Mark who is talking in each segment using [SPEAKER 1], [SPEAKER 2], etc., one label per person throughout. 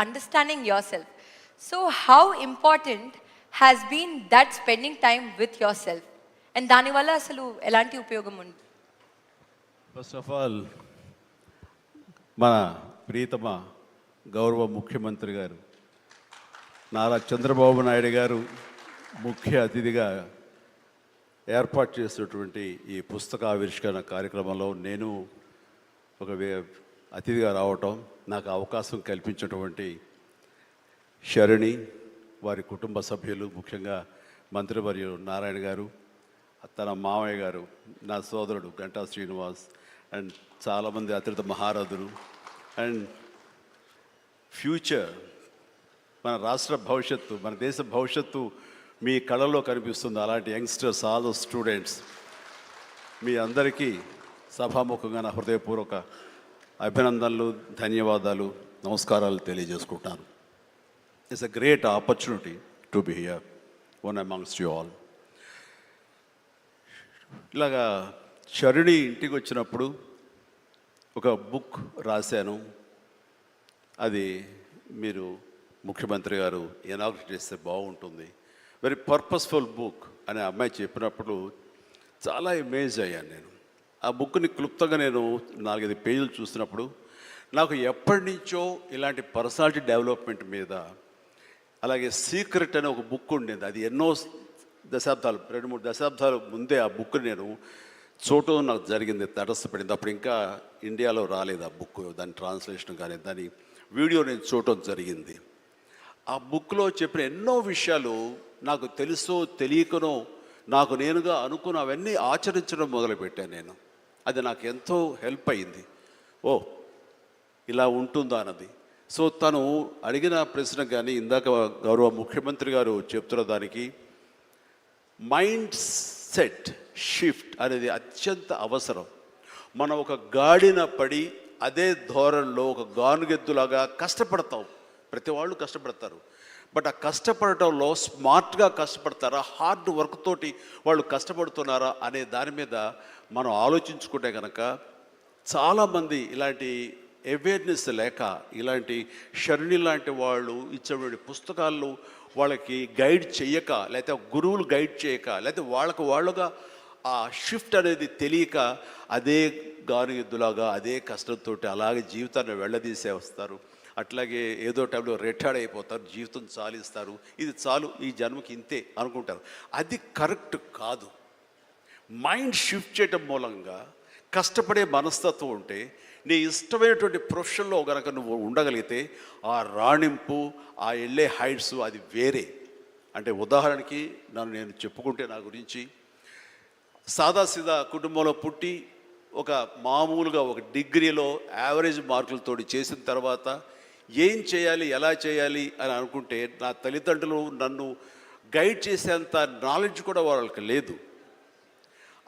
[SPEAKER 1] understanding yourself. So how important has been that spending time with yourself? And దాని వల్ల అసలు ఎలాంటి ఉపయోగం ఉంది?
[SPEAKER 2] ఫస్ట్ ఆఫ్ ఆల్ మన ప్రియతమ గౌరవ ముఖ్యమంత్రి గారు నారా చంద్రబాబు నాయుడు గారు ముఖ్య అతిథిగా ఏర్పాటు చేసినటువంటి ఈ పుస్తక ఆవిష్కరణ కార్యక్రమంలో నేను ఒక అతిథిగా రావటం నాకు అవకాశం కల్పించినటువంటి శరణి, వారి కుటుంబ సభ్యులు, ముఖ్యంగా మంత్రివర్యులు నారాయణ గారు, తన మామయ్య గారు, నా సోదరుడు గంటా శ్రీనివాస్ అండ్ చాలామంది అతిథి మహారథులు అండ్ ఫ్యూచర్ మన రాష్ట్ర భవిష్యత్తు, మన దేశ భవిష్యత్తు మీ కళల్లో కనిపిస్తుంది. అలాంటి యంగ్స్టర్స్, ఆల్ ద స్టూడెంట్స్, మీ అందరికీ సభాముఖంగా నా హృదయపూర్వక అభినందనలు, ధన్యవాదాలు, నమస్కారాలు తెలియజేసుకుంటాను. It's a great opportunity to be here one amongst you all. ఇలాగా శరుడి ఇంటికి వచ్చినప్పుడు ఒక బుక్ రాశాను. అది మీరు ముఖ్యమంత్రి గారు ఇనాగ్రేట్ చేస్తే బాగుంటుంది, వెరీ పర్పస్ఫుల్ బుక్ అని అమ్మాయి చెప్పినప్పుడు చాలా అమేజ్ అయ్యాను నేను. ఆ బుక్ని క్లుప్తంగా నేను 4-5 పేజీలు చూసినప్పుడు నాకు ఎప్పటి నుంచో ఇలాంటి పర్సనాలిటీ డెవలప్మెంట్ మీద, అలాగే సీక్రెట్ అనే ఒక బుక్ ఉండేది. అది ఎన్నో దశాబ్దాలు, 2-3 దశాబ్దాల ముందే ఆ బుక్ నేను చూడటం నాకు జరిగింది, తటస్థపడింది. అప్పుడు ఇంకా ఇండియాలో రాలేదు ఆ బుక్, దాని ట్రాన్స్లేషన్ కానీ దాని వీడియో నేను చూడటం జరిగింది. ఆ బుక్లో చెప్పిన ఎన్నో విషయాలు నాకు తెలుసో తెలియకనో నాకు నేనుగా అనుకున్న అవన్నీ ఆచరించడం మొదలుపెట్టాను నేను. అది నాకు ఎంతో హెల్ప్ అయింది. ఓ ఇలా ఉంటుందా అన్నది. సో తను అడిగిన ప్రశ్న కానీ ఇందాక గౌరవ ముఖ్యమంత్రి గారు చెప్తున్న దానికి మైండ్ సెట్ షిఫ్ట్ అనేది అత్యంత అవసరం. మనం ఒక గాడిన పడి అదే ధోరణిలో ఒక గానుగెద్దులాగా కష్టపడతాం. ప్రతి వాళ్ళు కష్టపడతారు. బట్ ఆ కష్టపడటంలో స్మార్ట్గా కష్టపడతారా, హార్డ్ వర్క్ తోటి వాళ్ళు కష్టపడుతున్నారా అనే దాని మీద మనం ఆలోచించుకుంటే కనుక చాలామంది ఇలాంటి అవేర్నెస్ లేక, ఇలాంటి శరణి లాంటి వాళ్ళు ఇచ్చేటువంటి పుస్తకాలు వాళ్ళకి గైడ్ చేయక, లేకపోతే గురువులు గైడ్ చేయక, లేకపోతే వాళ్ళుగా ఆ షిఫ్ట్ అనేది తెలియక అదే గానుగెద్దులాగా అదే కష్టంతో అలాగే జీవితాన్ని వెళ్ళదీసే వస్తారు. అట్లాగే ఏదో టైంలో రిటైర్డ్ అయిపోతారు, జీవితం చాలిస్తారు, ఇది చాలు ఈ జన్మకి ఇంతే అనుకుంటారు. అది కరెక్ట్ కాదు. మైండ్ షిఫ్ట్ చేయటం మూలంగా కష్టపడే మనస్తత్వం ఉంటే నీ ఇష్టమైనటువంటి ప్రొఫెషన్లో కనుక నువ్వు ఉండగలిగితే ఆ రాణింపు, ఆ వెళ్ళే హైట్స్ అది వేరే. అంటే ఉదాహరణకి నేను చెప్పుకుంటే నా గురించి సాదాసీదా కుటుంబంలో పుట్టి ఒక మామూలుగా ఒక డిగ్రీలో యావరేజ్ మార్కులతో చేసిన తర్వాత ఏం చేయాలి, ఎలా చేయాలి అని అనుకుంటే నా తల్లిదండ్రులు నన్ను గైడ్ చేసేంత నాలెడ్జ్ కూడా వాళ్ళకి లేదు.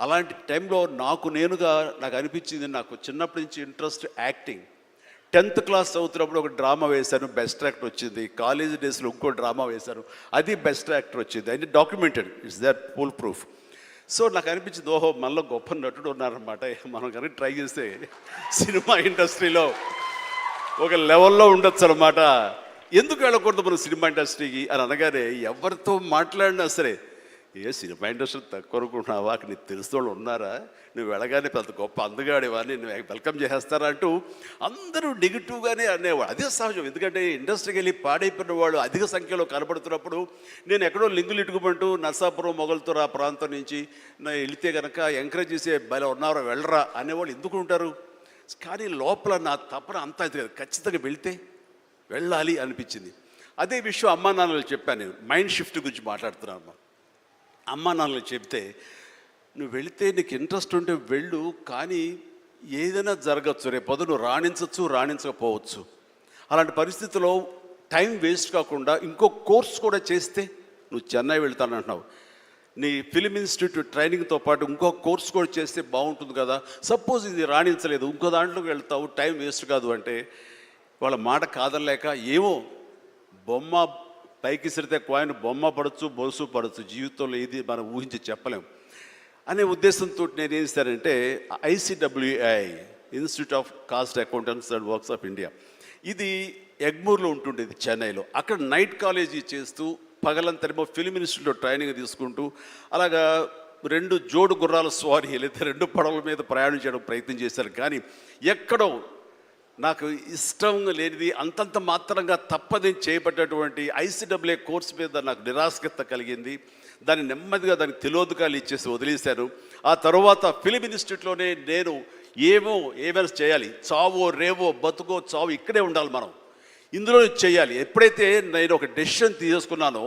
[SPEAKER 2] అలాంటి టైంలో నాకు అనిపించింది, నాకు చిన్నప్పటి నుంచి ఇంట్రెస్ట్ యాక్టింగ్. 10th క్లాస్ చదువుతున్నప్పుడు ఒక డ్రామా వేశాను, బెస్ట్ యాక్టర్ వచ్చింది. కాలేజ్ డేస్లో ఇంకో డ్రామా వేశాను, అది బెస్ట్ యాక్టర్ వచ్చింది. అది documented, it's that full proof. So నాకు అనిపించింది, ఓహో మనలో గొప్ప నటుడు ఉన్నారనమాట, మనం కనుక ట్రై చేస్తే సినిమా ఇండస్ట్రీలో ఒక లెవెల్లో ఉండొచ్చు అనమాట. ఎందుకు వెళ్ళకూడదు మనం సినిమా ఇండస్ట్రీకి అని అనగానే ఎవరితో మాట్లాడినా సరే, ఏ సినిమా ఇండస్ట్రీ తక్కువ అనుకుంటున్నావా, నీకు తెలిసిన వాళ్ళు ఉన్నారా, నువ్వు వెళ్ళగానే పెద్ద గొప్ప అందగాడేవాడిని నువ్వు వెల్కమ్ చేసేస్తారా అంటూ అందరూ నెగిటివ్గానే అనేవాడు. అదే సహజం. ఎందుకంటే ఇండస్ట్రీకి వెళ్ళి పాడైపోయిన వాళ్ళు అధిక సంఖ్యలో కనబడుతున్నప్పుడు నేను ఎక్కడో లింగులు ఇటుకుమంటూ నర్సాపురం మొగల్తూరు ఆ ప్రాంతం నుంచి వెళితే కనుక ఎంకరేజ్ చేసే బయలు ఉన్నారో వెళ్ళరా అనేవాళ్ళు ఎందుకు ఉంటారు. కానీ లోపల నా తపన అంతా ఖచ్చితంగా వెళ్తే వెళ్ళాలి అనిపించింది. అదే విషయం అమ్మా నాన్నలు చెప్పాను. నేను మైండ్ షిఫ్ట్ గురించి మాట్లాడుతున్నాను. అమ్మా నాన్నలు చెప్తే, నువ్వు వెళితే నీకు ఇంట్రెస్ట్ ఉంటే వెళ్ళు, కానీ ఏదైనా జరగచ్చు, రేపు నువ్వు రాణించవచ్చు, రాణించకపోవచ్చు. అలాంటి పరిస్థితిలో టైం వేస్ట్ కాకుండా ఇంకో కోర్స్ కూడా చేస్తే, నువ్వు చెన్నై వెళ్తానంటున్నావు, నీ ఫిలిం ఇన్స్టిట్యూట్ ట్రైనింగ్తో పాటు ఇంకో కోర్స్ కూడా చేస్తే బాగుంటుంది కదా. సపోజ్ ఇది రాణించలేదు, ఇంకో దాంట్లోకి వెళ్తావు, టైం వేస్ట్ కాదు అంటే వాళ్ళ మాట కాదలేక, ఏమో బొమ్మ పైకి సరితే కాయిన్ బొమ్మ పడవచ్చు, బొలుసు పడవచ్చు, జీవితంలో ఏది మనం ఊహించి చెప్పలేం అనే ఉద్దేశంతో నేను ఏం చేశానంటే ICWI, institute of cost accountants and works of India, ఇది ఎగ్మూర్లో ఉంటుండేది చెన్నైలో. అక్కడ నైట్ కాలేజీ చేస్తూ పగలంతరేమో ఫిల్మ్ ఇన్స్టిట్యూట్లో ట్రైనింగ్ తీసుకుంటూ అలాగా 2 జోడు గుర్రాల స్వారీ లేదా 2 పడవల మీద ప్రయాణం చేయడం ప్రయత్నం చేశాను. కానీ ఎక్కడో నాకు ఇష్టం లేనిది అంతంత మాత్రంగా తప్పదని చేయబడ్డటువంటి ఐసీడబ్ల్యూఏ కోర్స్ మీద నాకు నిరాశక్త కలిగింది. దాన్ని నెమ్మదిగా దానికి తెలియదుకాలు ఇచ్చేసి వదిలేశాను. ఆ తర్వాత ఫిలిం ఇన్స్టిట్యూట్లోనే నేను ఏమైనా చేయాలి, చావో రేవో బతుకో చావు ఇక్కడే ఉండాలి, మనం ఇందులో చేయాలి. ఎప్పుడైతే నేను ఒక డెసిషన్ తీసుకున్నానో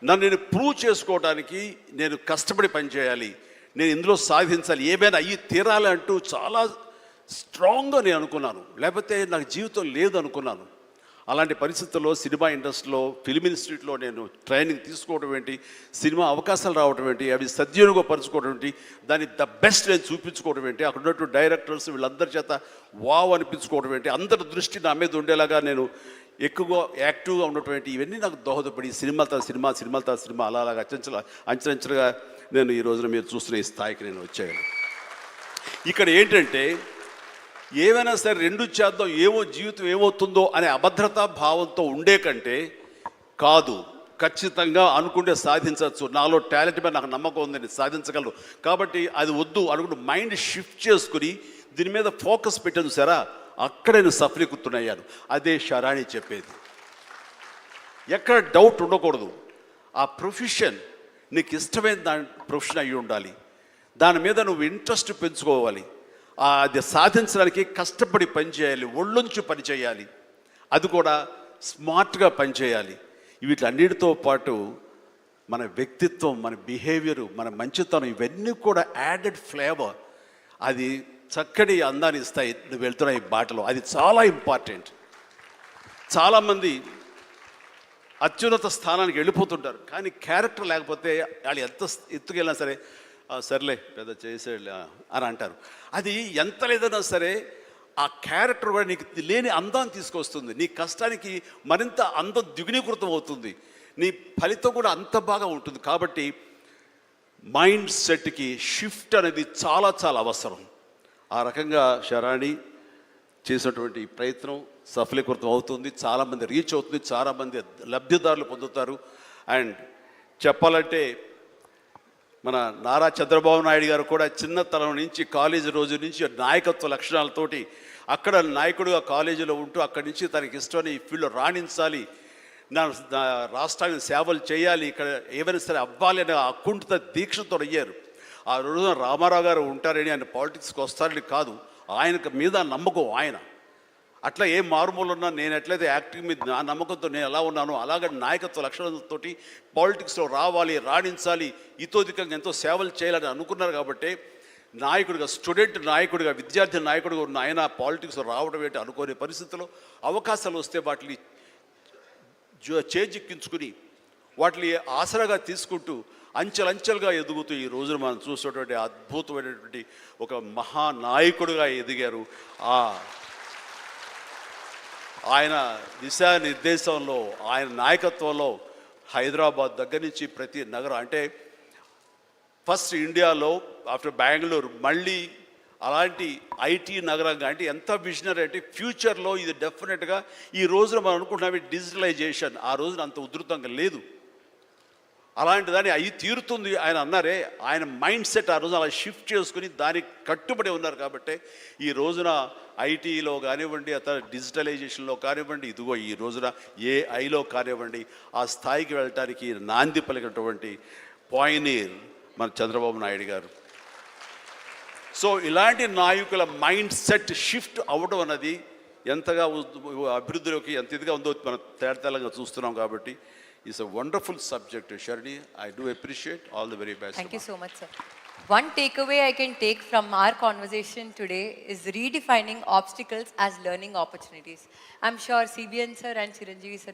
[SPEAKER 2] నన్ను నేను ప్రూవ్ చేసుకోవడానికి నేను కష్టపడి పనిచేయాలి, నేను ఇందులో సాధించాలి, ఏమైనా అయ్యి తీరాలి అంటూ చాలా స్ట్రాంగ్గా నేను అనుకున్నాను. లేకపోతే నాకు జీవితం లేదు అనుకున్నాను. అలాంటి పరిస్థితుల్లో సినిమా ఇండస్ట్రీలో ఫిల్మ్ ఇన్స్టిట్యూట్లో నేను ట్రైనింగ్ తీసుకోవడం ఏంటి, సినిమా అవకాశాలు రావడం ఏంటి, అవి సద్వినియోగపరచుకోవడం ఏంటి, దాన్ని ద బెస్ట్ నేను చూపించుకోవడం ఏంటి, అక్కడ ఉన్నటువంటి డైరెక్టర్స్ వీళ్ళందరి చేత వావ్ అనిపించుకోవడం ఏంటి, అందరి దృష్టి నా మీద ఉండేలాగా నేను ఎక్కువగా యాక్టివ్గా ఉన్నటువంటి ఇవన్నీ నాకు దోహదపడి సినిమా అలాగా అంచెలంచెలుగా నేను ఈ రోజున మీరు చూస్తున్న ఈ స్థాయికి నేను వచ్చాను. ఇక్కడ ఏంటంటే ఏమైనా సరే 2 చేద్దాం, జీవితం ఏమవుతుందో అనే అభద్రతా భావంతో ఉండే కంటే కాదు, ఖచ్చితంగా అనుకుంటే సాధించవచ్చు, నాలో టాలెంట్ మీద నాకు నమ్మకం ఉంది, నేను సాధించగలను, కాబట్టి అది వద్దు అనుకుంటూ మైండ్ షిఫ్ట్ చేసుకుని దీని మీద ఫోకస్ పెట్టాను సరే, అక్కడ నేను సఫలీకృతుడయ్యాను. అదే శరాణి చెప్పేది. ఎక్కడ డౌట్ ఉండకూడదు. ఆ ప్రొఫెషన్ నీకు ఇష్టమైన ప్రొఫెషన్ అయ్యి ఉండాలి, దాని మీద నువ్వు ఇంట్రెస్ట్ పెంచుకోవాలి, అది సాధించడానికి కష్టపడి పనిచేయాలి, ఒళ్ళొంచి పనిచేయాలి, అది కూడా స్మార్ట్గా పనిచేయాలి. వీటన్నిటితో పాటు మన వ్యక్తిత్వం, మన బిహేవియరు, మన మంచితనం ఇవన్నీ కూడా యాడెడ్ ఫ్లేవర్, అది చక్కటి అందాన్ని ఇస్తాయి నువ్వు వెళ్తున్న ఈ బాటలో. అది చాలా ఇంపార్టెంట్. చాలామంది అత్యున్నత స్థానానికి వెళ్ళిపోతుంటారు, కానీ క్యారెక్టర్ లేకపోతే వాళ్ళు ఎంత ఎత్తుకెళ్ళినా సరే సర్లే పెద్ద చేసేలే అని అంటారు. అది ఎంత లేదన్నా సరే ఆ క్యారెక్టర్ కూడా నీకు లేని అందాన్ని తీసుకొస్తుంది, నీ కష్టానికి మరింత అందం ద్విగుణీకృతం అవుతుంది, నీ ఫలితం కూడా అంత బాగా ఉంటుంది. కాబట్టి మైండ్ సెట్కి షిఫ్ట్ అనేది చాలా చాలా అవసరం. ఆ రకంగా శరాణి చేసినటువంటి ప్రయత్నం సఫలీకృతం అవుతుంది, చాలామంది రీచ్ అవుతుంది, చాలామంది లబ్ధిదారులు పొందుతారు. అండ్ చెప్పాలంటే మన నారా చంద్రబాబు నాయుడు గారు కూడా చిన్నతనం నుంచి కాలేజీ రోజు నుంచి నాయకత్వ లక్షణాలతోటి అక్కడ నాయకుడిగా కాలేజీలో ఉంటూ అక్కడి నుంచి తనకి ఇష్టమని ఈ ఫీల్డ్లో రాణించాలి, నా రాష్ట్రానికి సేవలు చేయాలి, ఇక్కడ ఏమైనా సరే అవ్వాలి అనే అకుంఠిత దీక్షతో అయ్యారు. ఆ రోజున రామారావు గారు ఉంటారని ఆయన పాలిటిక్స్కి వస్తారని కాదు, ఆయనకు మీద నమ్మకం. ఆయన అట్లా ఏ మారుమూలు ఉన్నా నేను ఎట్లయితే యాక్టింగ్ మీద నా నమ్మకంతో నేను ఎలా ఉన్నానో అలాగే నాయకత్వ లక్షణాలతో పాలిటిక్స్లో రావాలి, రాణించాలి, ఇతోధికంగా ఎంతో సేవలు చేయాలని అనుకున్నారు. కాబట్టి నాయకుడిగా, స్టూడెంట్ నాయకుడిగా, విద్యార్థి నాయకుడిగా ఉన్న ఆయన పాలిటిక్స్లో రావడం ఏంటి అనుకోని పరిస్థితుల్లో అవకాశాలు వస్తే వాటిని చేజిక్కించుకుని వాటిని ఆసరాగా తీసుకుంటూ అంచెలంచెలుగా ఎదుగుతూ ఈ రోజున మనం చూసేటువంటి అద్భుతమైనటువంటి ఒక మహానాయకుడిగా ఎదిగారు. ఆయన దిశానిర్దేశంలో, ఆయన నాయకత్వంలో హైదరాబాద్ దగ్గర నుంచి ప్రతి నగరం, అంటే ఫస్ట్ ఇండియాలో ఆఫ్టర్ బెంగళూరు మళ్ళీ అలాంటి ఐటీ నగరంగా, అంటే ఎంత విజనరీ అంటే ఫ్యూచర్లో ఇది డెఫినెట్గా ఈ రోజున మనం అనుకుంటున్నాం డిజిటలైజేషన్ ఆ రోజున అంత ఉధృతంగా లేదు, అలాంటి దాన్ని అయ్యి తీరుతుంది ఆయన అన్నారే. ఆయన మైండ్ సెట్ ఆ రోజున అలా షిఫ్ట్ చేసుకుని దానికి కట్టుబడి ఉన్నారు. కాబట్టి ఈ రోజున ఐటీలో కానివ్వండి, అతను డిజిటలైజేషన్లో కానివ్వండి, ఇదిగో ఈ రోజున ఏఐలో కానివ్వండి, ఆ స్థాయికి వెళ్ళటానికి నాంది పలికినటువంటి పాయనీర్ మన చంద్రబాబు నాయుడు గారు. సో ఇలాంటి నాయకుల మైండ్ సెట్ షిఫ్ట్ అవ్వడం అన్నది ఎంతగా అభివృద్ధిలోకి ఎంత ఇదిగా ఉందో మనం తేటతెల్లంగా చూస్తున్నాం. కాబట్టి it's a wonderful subject, Sharni. I do appreciate. All the very best.
[SPEAKER 1] Thank you so much, sir. One takeaway I can take from our conversation today is redefining obstacles as learning opportunities. I'm sure CBN sir and Chiranjeevi sir